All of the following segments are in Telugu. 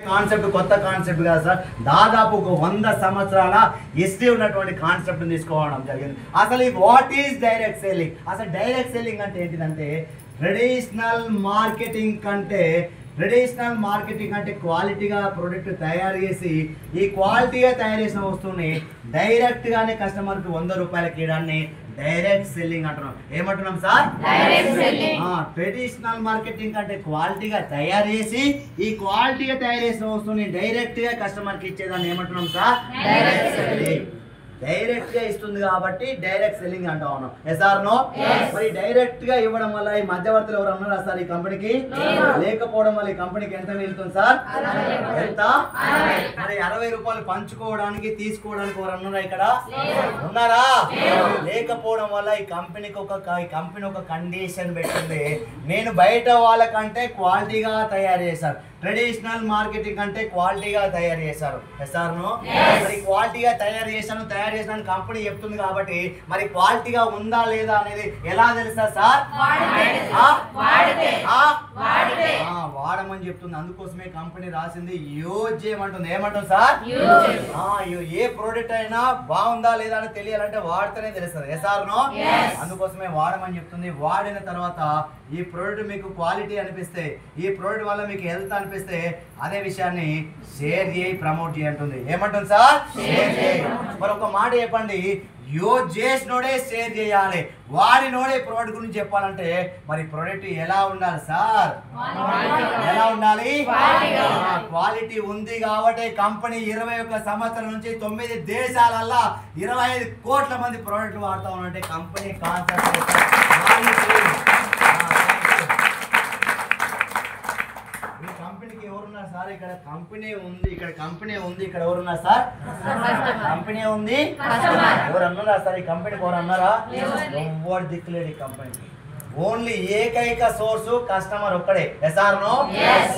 కాన్సెప్ట్ కొత్త కాన్సెప్ట్ కాదు సార్. దాదాపు ఒక 100 సంవత్సరాల హిస్టరీ ఉన్నటువంటి కాన్సెప్ట్ తీసుకోవడం జరిగింది. అసలు వాట్ ఈజ్ డైరెక్ట్ సెల్లింగ్? అసలు డైరెక్ట్ సెల్లింగ్ అంటే ఏంటిదంటే ట్రెడిషనల్ మార్కెటింగ్ అంటే క్వాలిటీగా ప్రోడక్ట్ తయారు చేసి ఈ క్వాలిటీగా తయారు చేసిన వస్తువుని డైరెక్ట్గానే కస్టమర్కి 100 రూపాయలకి ఇవ్వడాన్ని డైరెక్ట్ సెల్లింగ్ అంటున్నాం. ఏమంటున్నాం సార్? ట్రెడిషనల్ మార్కెటింగ్ అంటే క్వాలిటీగా తయారు చేసి ఈ క్వాలిటీగా తయారు చేసిన వస్తువుని డైరెక్ట్గా కస్టమర్కి ఇచ్చేదాన్ని ఏమంటున్నాం సార్? Direct selling. డైరెక్ట్ గా ఇస్తుంది కాబట్టి డైరెక్ట్ సెల్లింగ్ అంటా ఉన్నాం. Yes or no? మరి డైరెక్ట్ గా ఇవ్వడం వల్ల ఈ మధ్యవర్తులు ఎవరు ఉన్నారా సార్ ఈ కంపెనీకి? లేకపోవడం వల్ల ఈ కంపెనీకి ఎంత వెళ్తుంది సార్? ఎంత? మరి 60 రూపాయలు పంచుకోవడానికి తీసుకోవడానికి ఎవరు ఉన్నారా ఇక్కడ? ఉన్నారా? లేకపోవడం వల్ల ఈ కంపెనీ ఒక కండిషన్ పెట్టింది. నేను బయట వాళ్ళకంటే క్వాలిటీగా తయారు చేశాను. ట్రెడిషనల్ మార్కెటింగ్ అంటే క్వాలిటీగా తయారు చేశారు. Yes or no? మరి క్వాలిటీగా తయారు చేశాను కంపెనీ చెప్తుంది కాబట్టి మరి క్వాలిటీగా ఉందా లేదా అనేది ఎలా తెలుసా సార్? వాడమని చెప్తుంది. అందుకోసమే కంపెనీ రాసింది యూజ్ చేయమంటుంది. ఏమంటుంది సార్? ఏ ప్రోడక్ట్ అయినా బాగుందా లేదా అని తెలియాలంటే వాడితేనే తెలుస్తుంది. Yes or no? అందుకోసమే వాడమని చెప్తుంది. వాడిన తర్వాత ఈ ప్రోడక్ట్ మీకు క్వాలిటీ అనిపిస్తే, ఈ ప్రోడక్ట్ వల్ల మీకు హెల్త్ అనిపిస్తే అదే విషయాన్ని షేర్ చేయి, ప్రమోట్ చేయి అంటుంది. ఏమంటుంది సార్? షేర్ చేయి. మరి ఒక మాట చెప్పండి, యూజ్ చేసినోడే షేర్ చేయాలి, వాడినోడే ప్రోడక్ట్ గురించి చెప్పాలంటే మరి ప్రోడక్ట్ ఎలా ఉండాలి సార్? ఎలా ఉండాలి? క్వాలిటీ ఉంది కాబట్టి కంపెనీ 21 సంవత్సరం నుంచి 9 దేశాలల్లో 25 కోట్ల మంది ప్రోడక్ట్లు వాడుతూ ఉన్నారంటే కంపెనీ కాన్సెప్ట్. కంపెనీకి ఎవరున్నారు సార్? ఇక్కడ కంపెనీ ఉంది, ఇక్కడ ఎవరున్నారు సార్? కంపెనీ ఉంది, ఎవరు అన్నారా సార్? ఈ కంపెనీకి ఎవరు అన్నారా? ఎవరు దిక్కులేడు ఈ కంపెనీకి. ఓన్లీ ఏకైక సోర్సు కస్టమర్ ఒక్కడే. Yes or no?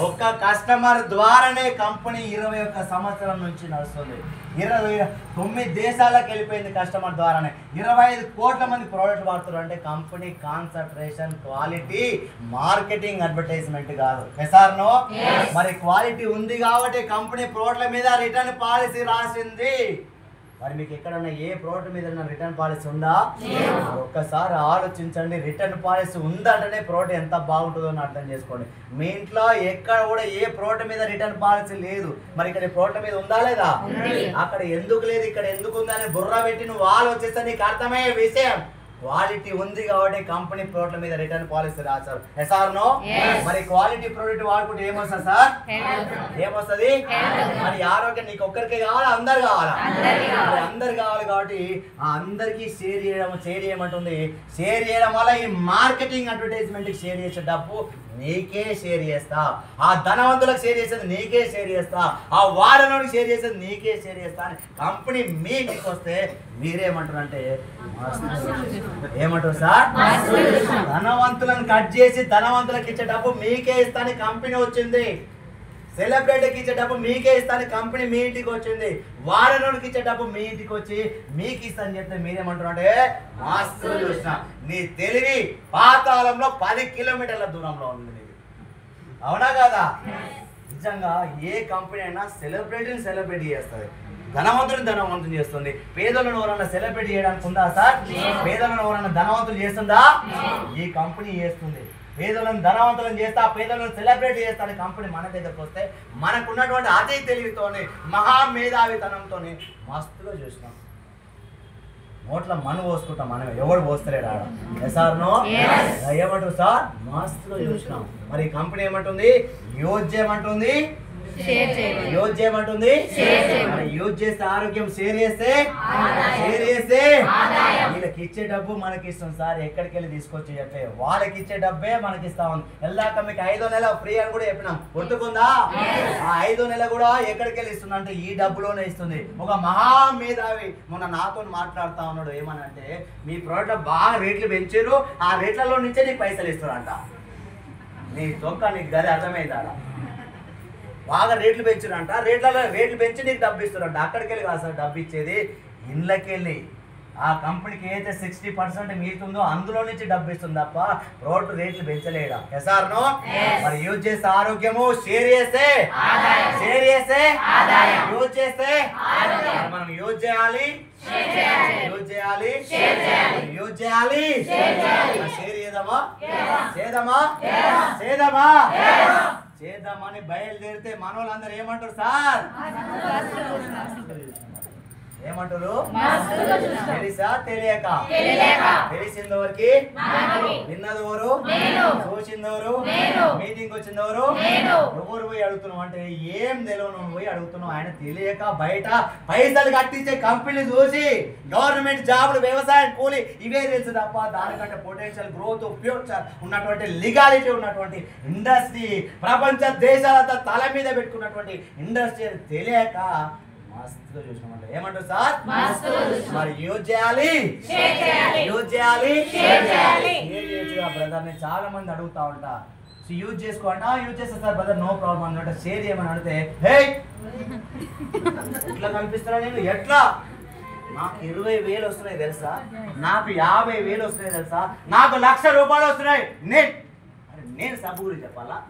ఒక్క కస్టమర్ ద్వారానే కంపెనీ 21 సంవత్సరం నుంచి నడుస్తుంది. 9 దేశాలకు వెళ్ళిపోయింది కస్టమర్ ద్వారానే. 25 కోట్ల మంది ప్రోడక్ట్ వాడుతున్నారు అంటే company concentration quality, marketing, advertisement కాదు. Yes or no? మరి క్వాలిటీ ఉంది కాబట్టి కంపెనీ ప్రోడక్ట్ల మీద రిటర్న్ పాలసీ రాసింది. మరి మీకు ఎక్కడన్నా ఏ ప్రోడక్ట్ మీద రిటర్న్ పాలసీ ఉందా? ఒక్కసారి ఆలోచించండి. రిటర్న్ పాలసీ ఉందంటేనే ప్రోడక్ట్ ఎంత బాగుంటుందో అని అర్థం చేసుకోండి. మీ ఇంట్లో ఎక్కడ కూడా ఏ ప్రోడక్ట్ మీద రిటర్న్ పాలసీ లేదు. మరి ఇక్కడ ప్రోడక్ట్ మీద ఉందా లేదా? అక్కడ ఎందుకు లేదు, ఇక్కడ ఎందుకు ఉందని బుర్ర పెట్టి నువ్వు ఆలోచిస్తే నీకు అర్థమయ్యే విషయం. క్వాలిటీ ఉంది కాబట్టి కంపెనీ ప్రోడక్ట్ల మీద రిటర్న్ పాలసీ రాశారు. Yes or no? మరి క్వాలిటీ ప్రోడక్ట్ వాడుకుంటే ఏమొస్తుంది సార్? ఏమొస్తుంది? మరి ఆరోగ్యం నీకు ఒక్కరికే కావాలా? అందరు కావాలా? అందరు కావాలి కాబట్టి అందరికీ షేర్ చేయమంటుంది. షేర్ చేయడం వల్ల ఈ మార్కెటింగ్ అడ్వర్టైజ్మెంట్కి షేర్ చేసే డబ్బు నీకే షేర్ చేస్తా, ఆ ధనవంతులకు షేర్ చేసేది నీకే షేర్ చేస్తా, ఆ వాడలోకి షేర్ చేసేది నీకే షేర్ చేస్తా అని కంపెనీ మీకు వస్తే మీరేమంటారంటే ఏమంటారు సార్? ధనవంతులను కట్ చేసి ధనవంతులకు ఇచ్చే డబ్బు మీకే ఇస్తాను కంపెనీ వచ్చింది. సెలబ్రిటీకి ఇచ్చే డబ్బు మీకే ఇస్తాను కంపెనీ మీ ఇంటికి వచ్చింది. వాడలోకి ఇచ్చే డబ్బు మీ ఇంటికి వచ్చి మీకు ఇస్తాను చెప్తే మీరేమంటారు అంటే మస్తు చూసిన నీ తెలివి పాతాళంలో 10 కిలోమీటర్ల దూరంలో ఉంది. అవునా కదా? నిజంగా ఏ కంపెనీ అయినా సెలబ్రిటీ చేస్తుంది, ధనవంతుని చేస్తుంది. పేదలను ఎవరన్నా సెలబ్రేట్ చేయడానికి ఉందా సార్? పేదలను ఎవరన్నా ధనవంతులు చేస్తుందా? ఈ కంపెనీ చేస్తుంది. పేదలను ధనవంతులను చేస్తా, పేదలను సెలబ్రేట్ చేస్తాను కంపెనీ మన దగ్గరకు వస్తే మనకున్నటువంటి అతి తెలివితోనే, మహామేధావితనంతోనే మస్తుగా చూసినాం. నోట్ల మను పోసుకుంటాం మనమే, ఎవడు పోస్తలేడు ఆడ. Yes or no? ఏమంటారు సార్? మస్తుగా చూసినాం. మరి కంపెనీ ఏమంటుంది? యూజ్ చేయమంటుంది, యూజ్ చేయమంటుంది. యూజ్ చేస్తే ఆరోగ్యం, షేర్ చేస్తే వీళ్ళకి ఇచ్చే డబ్బు మనకి ఇస్తుంది సార్. ఎక్కడికి వెళ్ళి తీసుకొచ్చి చెప్పే వాళ్ళకి ఇచ్చే డబ్బే మనకి ఇస్తా ఉంది. వెళ్ళాక మీకు 5వ నెల ఫ్రీ అని కూడా చెప్పినాం, గుర్తుకుందా? ఆ 5వ నెల కూడా ఎక్కడికి వెళ్ళి ఇస్తుంది అంటే ఈ డబ్బులోనే ఇస్తుంది. ఒక మహామేధావి మొన్న నాతో మాట్లాడుతా ఉన్నాడు. ఏమనంటే మీ ప్రోడక్ట్ బాగా రేట్లు పెంచారు, ఆ రేట్లలో నుంచే నీకు పైసలు ఇస్తారంట. నీ తొక్క నీకు గది అర్థమైందా? బాగా రేట్లు పెంచారంట, రేట్లు పెంచి నీకు డబ్బు ఇస్తారంట. అక్కడికి వెళ్ళి కాదు సార్ డబ్బు ఇచ్చేది, ఇళ్ళకి వెళ్ళి ఆ కంపెనీకి ఏదైతే 60% మిగులుతుందో అందులో నుంచి డబ్బు ఇస్తుంది తప్ప రోడ్డు రేట్లు పెంచలేడా? Yes or no? మరి యూజ్ చేస్తే ఆరోగ్యము, షేర్ చేస్తే చేస్తే యూజ్ చేస్తే మనం యూజ్ చేయాలి, యూజ్ చేయాలి, యూజ్ చేయాలి. షేర్ చేద్దామా, చేద్దామా, చేద్దామా, చేద్దామని బయలుదేరితే మన వాళ్ళందరూ ఏమంటారు సార్? ఏమంటారు? తెలుసా తెలియక? తెలిసిందెవరికి? విన్నదెవరు? చూసిందెవరు? మీటింగ్ వచ్చిందెవరు? ఎవరు పోయి అడుగుతున్నావు అంటే ఏం తెలియను పోయి అడుగుతున్నావు. ఆయన తెలియక బయట పైసలు కట్టించే కంపెనీ చూసి గవర్నమెంట్ జాబులు, వ్యవసాయం, కూలి ఇవే తెలుసు తప్ప దానికంటే పొటెన్షియల్ గ్రోత్, ఫ్యూచర్ ఉన్నటువంటి లీగాలిటీ ఉన్నటువంటి ఇండస్ట్రీ, ప్రపంచ దేశాలంతా తల మీద పెట్టుకున్నటువంటి ఇండస్ట్రీ తెలియక మస్తుగా చూసినామంట. ఏమంటారు సార్? మరి యూజ్ చేయాలి, యూజ్ చేయాలి, షేర్ చేయొచ్చుగా బ్రదర్. నేను చాలా మంది అడుగుతా ఉంటా, యూజ్ చేసుకోండి. యూజ్ చేస్తా సార్ బ్రదర్, నో ప్రాబ్లం అన్నట్టు. షేర్ చేయమని అడిగితే హే ఎట్లా కనిపిస్తారా నేను? ఎట్లా? నాకు 20,000 వస్తున్నాయి తెలుసా, నాకు 50,000 వస్తున్నాయి తెలుసా, నాకు ₹1,00,000 వస్తున్నాయి. నేను సబ్బు గురించి చెప్పాలా?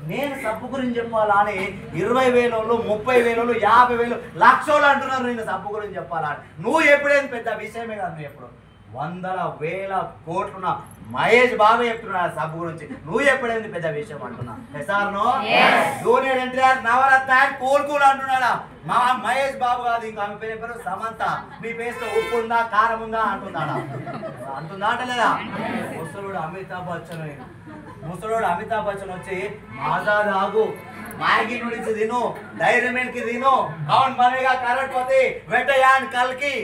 నేను సబ్బు గురించి చెప్పాలా అని 20,000, 30,000, 50,000, లక్షలు అంటున్నారు. నేను సబ్బు గురించి చెప్పాలా? నువ్వు ఎప్పుడేంది పెద్ద విషయమే కాదు. నువ్వు ఎప్పుడు 100,000 కోట్లున్న మహేష్ బాబు చెప్తున్నాడు సబ్బు గురించి, నువ్వు ఎప్పుడేంది పెద్ద విషయం అంటున్నా? సార్ను జూనియర్ ఎన్టీఆర్ నవరత్న కూల్ అంటున్నాడా? మా మహేష్ బాబు కాదు, ఇంకా ఆమె పేరు సమంత. మీ పేరులో ఉప్పు ఉందా, కారం ఉందా అంటున్నాడా? అంటుందా అంటలేదా? ముసలుడు అమితాబ్ బచ్చన్, ముసలోడు అమితాబ్ బచ్చన్ వచ్చి మాజా తాగు, మ్యాగీ నూడిల్స్ తిను, డైరీ మిల్క్ తిను, కౌన్ బనేగా కరోడ్పతి, వెటయాన్ కల్కి,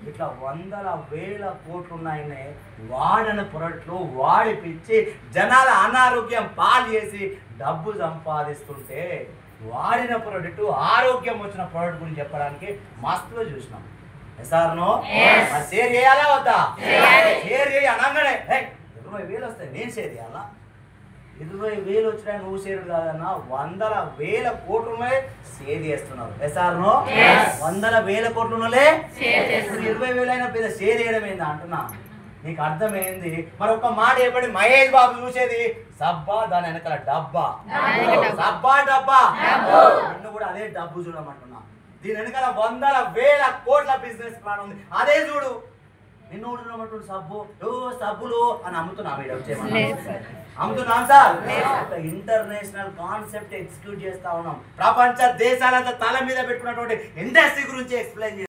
ఇట్లా 100,000 కోట్లు ఉన్నాయనే వాడని ప్రొడక్ట్లు వాడిపిచ్చి జనాల అనారోగ్యం పాలు చేసి డబ్బు సంపాదిస్తుంటే వాడిన ప్రోడక్ట్, ఆరోగ్యం వచ్చిన ప్రోడక్ట్ గురించి చెప్పడానికి మస్తుగా చూసినాం. సార్ను షేర్ చేయాలా వద్దా? షేర్ చేయి అనగానే 20,000 వస్తాయి, నేను షేర్ చేయాలా? 20,000 వచ్చినా నువ్వు షేర్ కాదన్నా, 100,000 కోట్లు ఉన్నాయి షేర్ చేస్తున్నావు. సార్ను 100,000 కోట్లు ఉన్నాలే 20,000 అయినా పెద్ద షేర్ చేయడం ఏందా అంటున్నా? నీకు అర్థమైంది? మరి ఒక్క మాట చెప్పండి, మహేష్ బాబు చూసేది సబ్బా, దాని వెనకాల డబ్బా, సబ్బా డబ్బా, నిన్ను కూడా అదే డబ్బు చూడమంటున్నా. దీని వెనకాల 100,000 కోట్ల బిజినెస్ ప్లాన్ ఉంది, అదే చూడు. నిన్ను చూడమంటు సబ్బు, సబ్బులు అని అమ్ముతున్నా అమ్ముతున్నాం సార్. ఇంటర్నేషనల్ కాన్సెప్ట్ ఎగ్జిక్యూట్ చేస్తా ఉన్నాం. ప్రపంచ దేశాలంతా తల మీద పెట్టుకున్నటువంటి ఇండస్ట్రీ గురించి ఎక్స్ప్లెయిన్